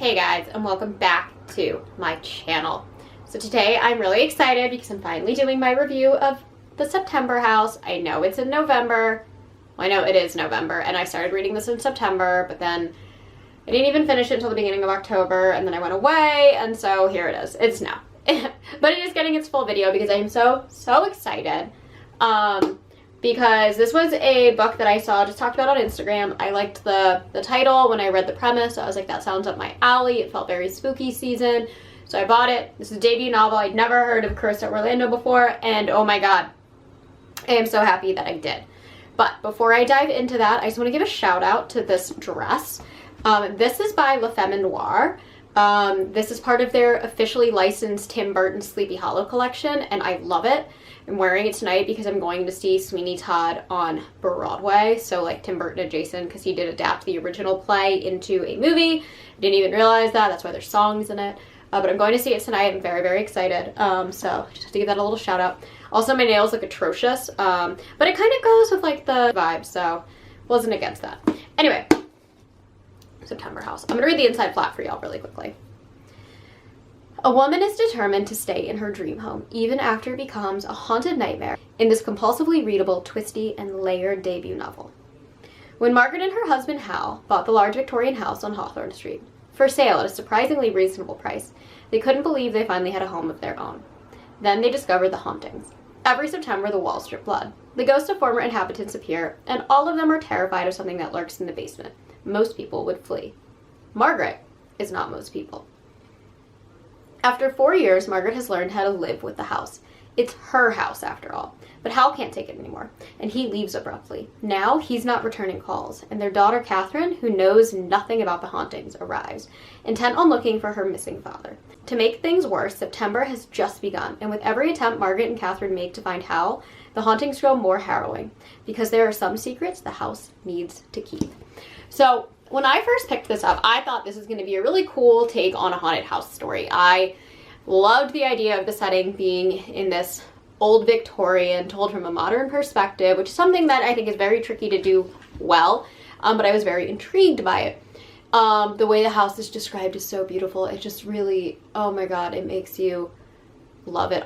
Hey guys, and welcome back to my channel. So today I'm really excited because I'm finally doing my review of the September house. I know it's in November. Well, I know it is November, and I started reading this in September, but then I didn't even finish it until the beginning of October, and then I went away, and so here it is. It's now. But it is getting its full video because I am so excited. Because this was a book that I saw just talked about on Instagram. I liked the title when I read the premise, so I was like, that sounds up my alley. It felt very spooky season, so I bought it. This is a debut novel. I'd never heard of Carissa Orlando before, and oh my god, I am so happy that I did. But before I dive into that, I just want to give a shout out to this dress. This is by La Femme Noire. This is part of their officially licensed Tim Burton Sleepy Hollow collection, and I love it. I'm wearing it tonight because I'm going to see Sweeney Todd on Broadway, so like Tim Burton adjacent, because he did adapt the original play into a movie. I didn't even realize that. That's why there's songs in it. But I'm going to see it tonight. I'm very excited. So just have to give that a little shout out. Also, my nails look atrocious, but it kind of goes with like the vibe, so wasn't against that. Anyway, September house. I'm gonna read the inside flap for y'all really quickly. A woman is determined to stay in her dream home, even after it becomes a haunted nightmare, in this compulsively readable, twisty, and layered debut novel. When Margaret and her husband Hal bought the large Victorian house on Hawthorne Street, for sale at a surprisingly reasonable price, they couldn't believe they finally had a home of their own. Then they discovered the hauntings. Every September, the walls drip blood. The ghosts of former inhabitants appear, and all of them are terrified of something that lurks in the basement. Most people would flee. Margaret is not most people. After 4 years, Margaret has learned how to live with the house. It's her house, after all. But Hal can't take it anymore, and he leaves abruptly. Now, he's not returning calls, and their daughter, Catherine, who knows nothing about the hauntings, arrives, intent on looking for her missing father. To make things worse, September has just begun, and with every attempt Margaret and Catherine make to find Hal, the hauntings grow more harrowing, because there are some secrets the house needs to keep. So, when I first picked this up, I thought this was going to be a really cool take on a haunted house story. I loved the idea of the setting being in this old Victorian, told from a modern perspective, which is something that I think is very tricky to do well, but I was very intrigued by it. The way the house is described is so beautiful. It just really, oh my god, it makes you love it.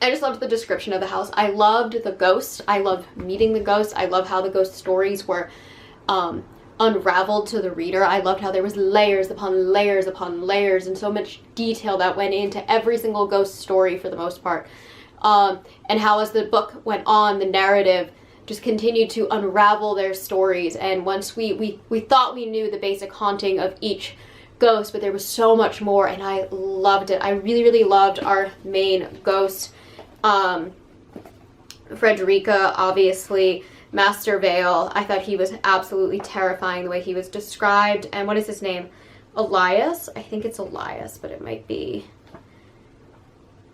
I just loved the description of the house. I loved the ghost. I loved meeting the ghost. I love how the ghost stories were unraveled to the reader. I loved how there was layers upon layers upon layers and so much detail that went into every single ghost story for the most part. And how as the book went on, the narrative just continued to unravel their stories. And once we thought we knew the basic haunting of each ghost, but there was so much more, and I loved it. I really loved our main ghost. Frederica, obviously. Master Vale, I thought he was absolutely terrifying the way he was described. And what is his name? Elias? I think it's Elias, but it might be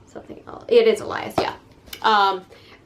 something else. It is Elias, yeah.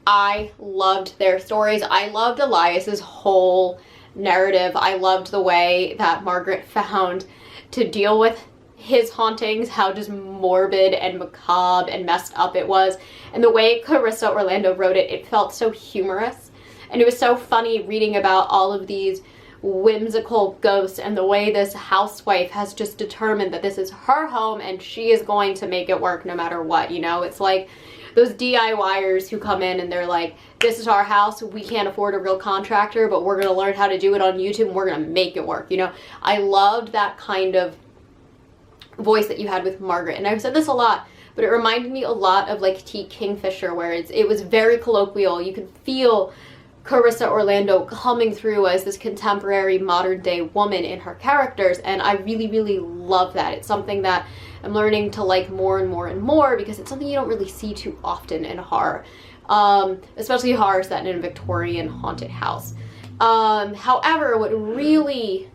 I loved their stories. I loved Elias's whole narrative. I loved the way that Margaret found to deal with his hauntings, how just morbid and macabre and messed up it was. And the way Carissa Orlando wrote it, it felt so humorous. And it was so funny reading about all of these whimsical ghosts and the way this housewife has just determined that this is her home and she is going to make it work no matter what, you know? It's like those DIYers who come in and they're like, this is our house, we can't afford a real contractor, but we're going to learn how to do it on YouTube and we're going to make it work, you know? I loved that kind of voice that you had with Margaret. And I've said this a lot, but it reminded me a lot of like T. Kingfisher, where it was very colloquial. You could feel Carissa Orlando coming through as this contemporary modern day woman in her characters, and I really love that. It's something that I'm learning to like more and more because it's something you don't really see too often in horror, especially horror set in a Victorian haunted house. However, what really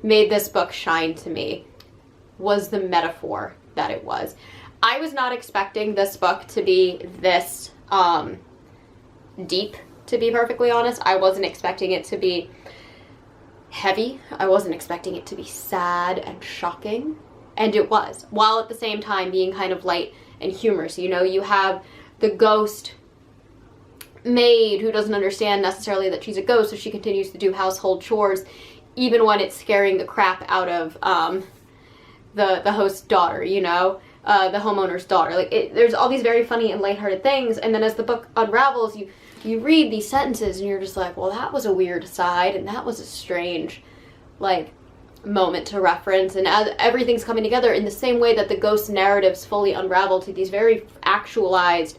made this book shine to me was the metaphor that it was. I was not expecting this book to be this deep. To be perfectly honest, I wasn't expecting it to be heavy. I wasn't expecting it to be sad and shocking. And it was, while at the same time being kind of light and humorous. You know, you have the ghost maid who doesn't understand necessarily that she's a ghost, so she continues to do household chores even when it's scaring the crap out of the host's daughter, you know, the homeowner's daughter. Like, there's all these very funny and lighthearted things, and then as the book unravels, you read these sentences and you're just like, well, that was a weird aside, and that was a strange, like, moment to reference. And as everything's coming together in the same way that the ghost narratives fully unravel to these very actualized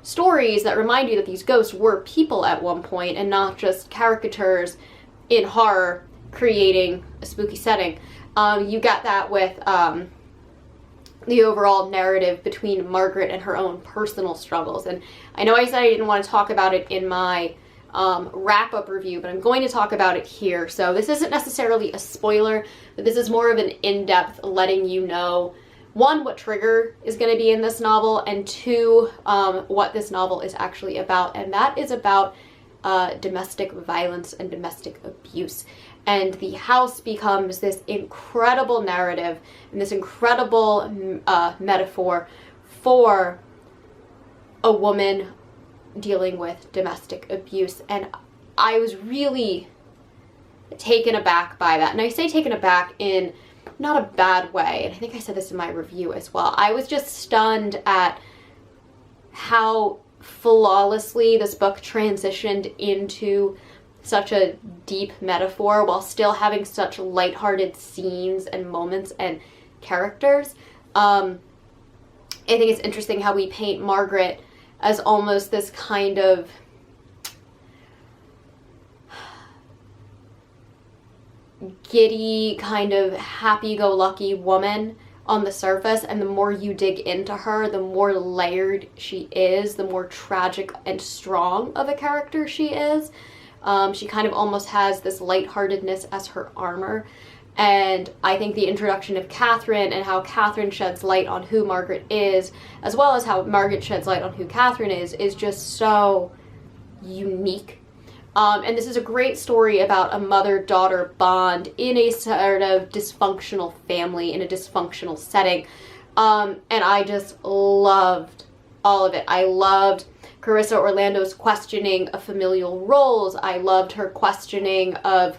stories that remind you that these ghosts were people at one point and not just caricatures in horror creating a spooky setting. You get that with the overall narrative between Margaret and her own personal struggles. And I know I said I didn't want to talk about it in my wrap-up review, but I'm going to talk about it here. So this isn't necessarily a spoiler, but this is more of an in-depth letting you know, one, what trigger is going to be in this novel, and two, what this novel is actually about. And that is about domestic violence and domestic abuse. And the house becomes this incredible narrative and this incredible metaphor for a woman dealing with domestic abuse. And I was really taken aback by that. And I say taken aback in not a bad way. And I think I said this in my review as well. I was just stunned at how flawlessly this book transitioned into such a deep metaphor while still having such lighthearted scenes and moments and characters. I think it's interesting how we paint Margaret as almost this kind of giddy, kind of happy-go-lucky woman on the surface, and the more you dig into her, the more layered she is, the more tragic and strong of a character she is. She kind of almost has this lightheartedness as her armor. And I think the introduction of Catherine and how Catherine sheds light on who Margaret is, as well as how Margaret sheds light on who Catherine is just so unique. And this is a great story about a mother-daughter bond in a sort of dysfunctional family, in a dysfunctional setting. And I just loved all of it. I loved Carissa Orlando's questioning of familial roles. I loved her questioning of,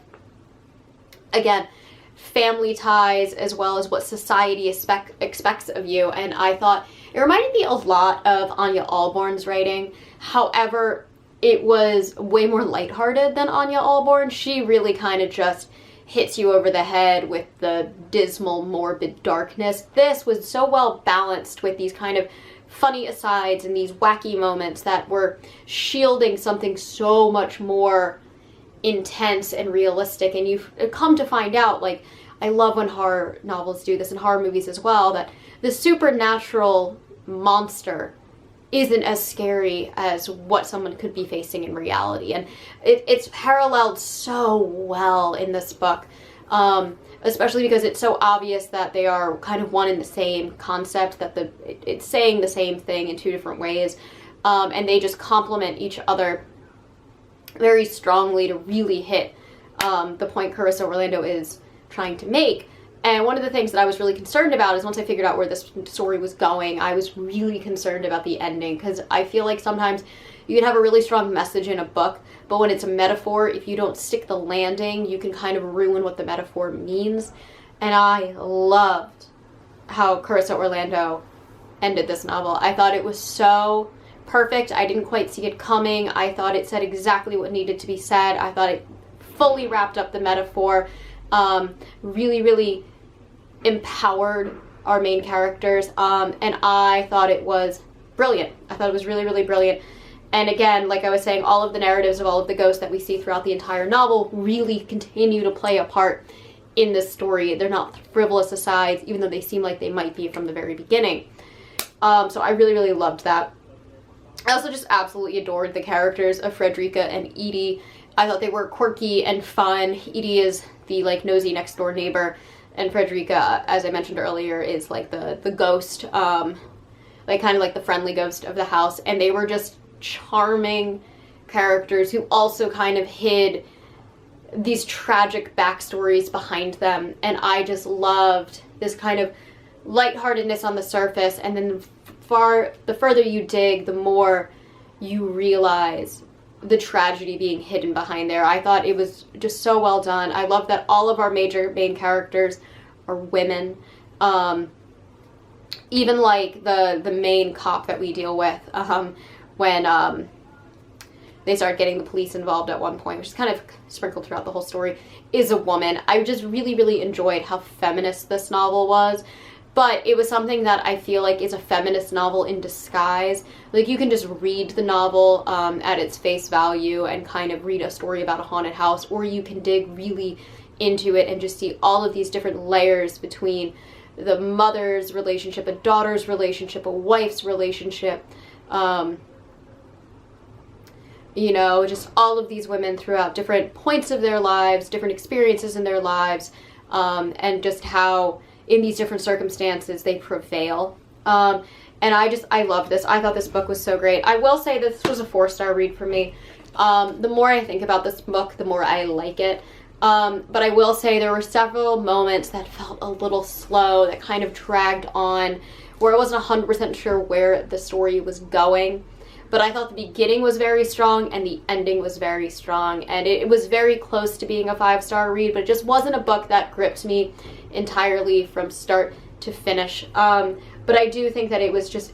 again, family ties as well as what society expects of you. And I thought it reminded me a lot of Anya Allborn's writing. However, it was way more lighthearted than Anya Allborn. She really kind of just hits you over the head with the dismal, morbid darkness. This was so well balanced with these kind of funny asides and these wacky moments that were shielding something so much more intense and realistic. And you've come to find out, like, I love when horror novels do this, and horror movies as well, that the supernatural monster isn't as scary as what someone could be facing in reality. And it's paralleled so well in this book, especially because it's so obvious that they are kind of one and the same concept, that it's saying the same thing in two different ways, and they just complement each other very strongly to really hit the point Carissa Orlando is trying to make. And one of the things that I was really concerned about is once I figured out where this story was going, I was really concerned about the ending, because I feel like sometimes you can have a really strong message in a book, but when it's a metaphor, if you don't stick the landing, you can kind of ruin what the metaphor means. And I loved how Carissa Orlando ended this novel. I thought it was so perfect. I didn't quite see it coming. I thought it said exactly what needed to be said. I thought it fully wrapped up the metaphor. Really, really empowered our main characters, and I thought it was brilliant. I thought it was really, really brilliant. And again, like I was saying, all of the narratives of all of the ghosts that we see throughout the entire novel really continue to play a part in this story. They're not frivolous asides, even though they seem like they might be from the very beginning. So I really, really loved that. I also just absolutely adored the characters of Frederica and Edie. I thought they were quirky and fun. Edie is the, like, nosy next door neighbor, and Frederica, as I mentioned earlier, is like the ghost, like kind of like the friendly ghost of the house. And they were just charming characters who also kind of hid these tragic backstories behind them. And I just loved this kind of lightheartedness on the surface, and then the further you dig, the more you realize the tragedy being hidden behind there. I thought it was just so well done. I love that all of our major main characters are women. Even like the main cop that we deal with, when they start getting the police involved at one point, which is kind of sprinkled throughout the whole story, is a woman. I just really, really enjoyed how feminist this novel was. But it was something that I feel like is a feminist novel in disguise. Like, you can just read the novel at its face value and kind of read a story about a haunted house, or you can dig really into it and just see all of these different layers between the mother's relationship, a daughter's relationship, a wife's relationship, you know, just all of these women throughout different points of their lives, different experiences in their lives, and just how in these different circumstances they prevail. And I love this. I thought this book was so great. I will say this was a 4-star read for me. The more I think about this book, the more I like it. But I will say there were several moments that felt a little slow, that kind of dragged on, where I wasn't 100% sure where the story was going. But I thought the beginning was very strong and the ending was very strong. And it was very close to being a 5-star read, but it just wasn't a book that gripped me entirely from start to finish. But I do think that it was just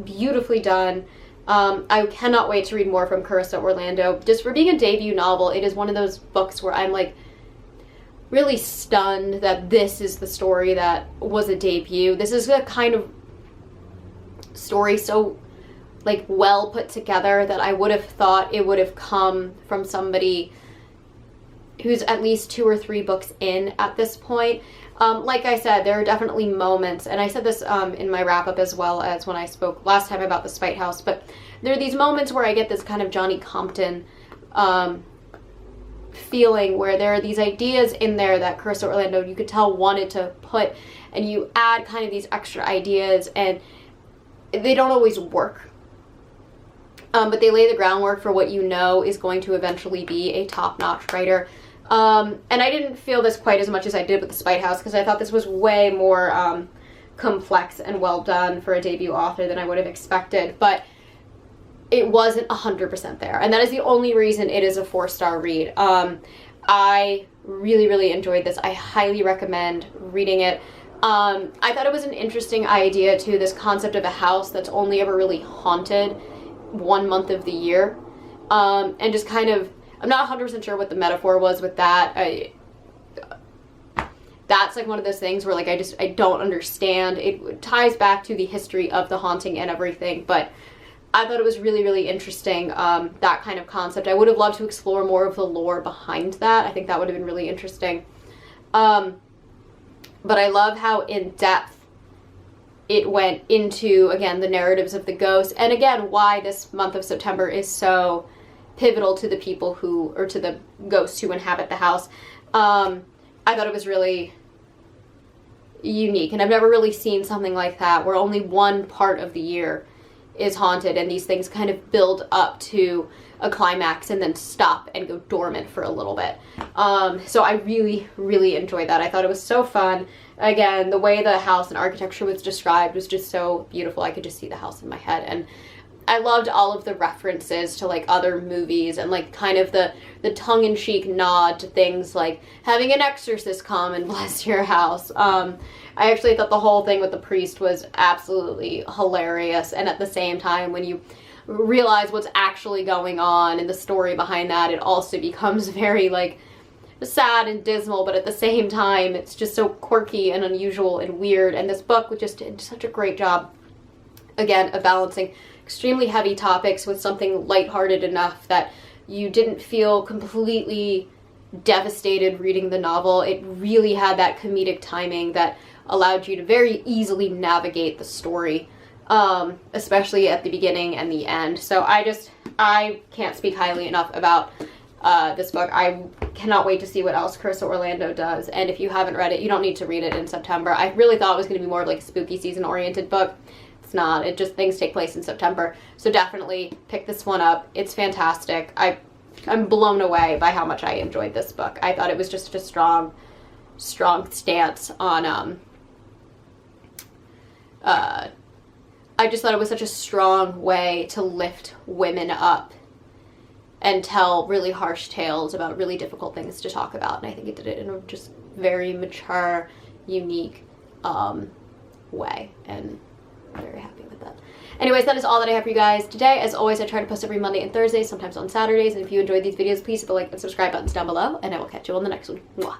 beautifully done. I cannot wait to read more from Carissa Orlando. Just for being a debut novel, it is one of those books where I'm like really stunned that this is the story that was a debut. This is a kind of story so like well put together that I would have thought it would have come from somebody who's at least 2 or 3 books in at this point. Like I said, there are definitely moments, and I said this in my wrap-up as well as when I spoke last time about the Spite House, but there are these moments where I get this kind of Johnny Compton feeling, where there are these ideas in there that Carissa Orlando, you could tell, wanted to put, and you add kind of these extra ideas, and they don't always work. But they lay the groundwork for what you know is going to eventually be a top-notch writer. And I didn't feel this quite as much as I did with the Spite House, because I thought this was way more complex and well done for a debut author than I would have expected. But it wasn't 100% there. And that is the only reason it is a 4-star read. I really, really enjoyed this. I highly recommend reading it. I thought it was an interesting idea, too, this concept of a house that's only ever really haunted 1 month of the year. And just kind of, I'm not 100% sure what the metaphor was with that. That's like one of those things where like I don't understand. It ties back to the history of the haunting and everything, but I thought it was really, really interesting, that kind of concept. I would have loved to explore more of the lore behind that. I think that would have been really interesting. But I love how in-depth it went into, again, the narratives of the ghosts, and again, why this month of September is so pivotal to the people who, or to the ghosts who inhabit the house. I thought it was really unique, and I've never really seen something like that, where only one part of the year is haunted, and these things kind of build up to a climax and then stop and go dormant for a little bit. So I really, really enjoyed that. I thought it was so fun. Again, the way the house and architecture was described was just so beautiful. I could just see the house in my head, and I loved all of the references to like other movies and like kind of the tongue-in-cheek nod to things like having an exorcist come and bless your house. I actually thought the whole thing with the priest was absolutely hilarious, and at the same time, when you realize what's actually going on and the story behind that, it also becomes very like sad and dismal, but at the same time it's just so quirky and unusual and weird. And this book just did such a great job, again, of balancing extremely heavy topics with something lighthearted enough that you didn't feel completely devastated reading the novel. It really had that comedic timing that allowed you to very easily navigate the story, especially at the beginning and the end. So I can't speak highly enough about this book. I cannot wait to see what else Carissa Orlando does, and if you haven't read it, you don't need to read it in September. I really thought it was going to be more of like a spooky season oriented book. It's not. It just, things take place in September, so definitely pick this one up. It's fantastic. I'm blown away by how much I enjoyed this book. I thought it was just a strong stance on I just thought it was such a strong way to lift women up and tell really harsh tales about really difficult things to talk about. And I think it did it in a just very mature, unique, way, and I'm very happy with that. Anyways, that is all that I have for you guys today. As always, I try to post every Monday and Thursday, sometimes on Saturdays, and if you enjoyed these videos, please hit the like and subscribe buttons down below, and I will catch you on the next one. Mwah.